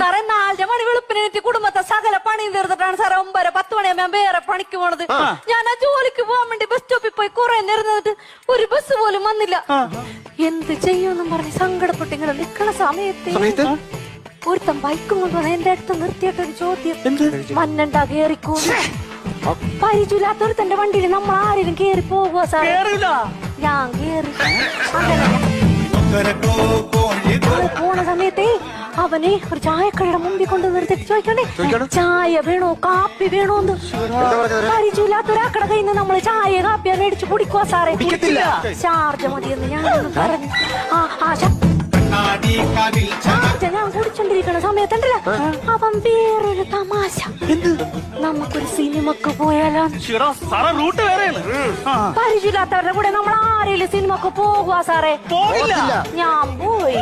സാറേ 4 മണി വെളുപ്പിനെത്തി കുടുംബത്തെ സകല പണിയും തീർത്തിട്ടാണ് സാറേ 9-10 മണിയാകുമ്പോ ഞാൻ വേറെ പണിക്ക് പോണത്. ഞാൻ ആ ജോലിക്ക് പോകാൻ വേണ്ടി ബസ് സ്റ്റോപ്പിൽ പോയി കുറെ നേരം നിന്നിട്ട് ഒരു ബസ് പോലും വന്നില്ല. എന്ത് ചെയ്യുമെന്നും പറഞ്ഞ് സങ്കടപ്പെട്ട് ഇങ്ങനെ നിക്കണ സമയത്ത് ഒരുത്തൻ ബൈക്കും കൊണ്ടുവന്ന് എന്റെ അടുത്ത് നിർത്തിയിട്ടൊരു ചോദ്യം, മഞ്ഞണ്ടാ കേറിക്കോ. പരിചയമില്ലാത്തൊരു തന്റെ വണ്ടിയിൽ നമ്മൾ ആരെങ്കിലും കേറി പോകുക സാറേ? ഞാൻ കേറി. പോണ സമയത്തേ അവനെ ഒരു ചായക്കടയുടെ മുമ്പിൽ കൊണ്ട് നിർത്തിട്ട് ചോദിക്കണ്ടേ, ചായ വേണോ കാപ്പി വേണോന്ന്. പരിചയമില്ലാത്തൊരാക്കടെ കയ്യിൽ നിന്ന് നമ്മള് ചായ കാപ്പിയാ മേടിച്ച് കുടിക്കുക സാറേ. ചാർജ് മതിയെന്ന് ഞാനൊന്ന് പറഞ്ഞു. ഞാൻ കുടിച്ചോണ്ടിരിക്കണ സമയത്തുണ്ടല്ലോ അവൻ വേറൊരു തമാശ, നമുക്കൊരു സിനിമക്ക് പോയാലോ? പരിചയമില്ലാത്തവരുടെ കൂടെ നമ്മൾ ആരെങ്കിലും സിനിമക്ക് പോകുക സാറേ? ഞാൻ പോയി.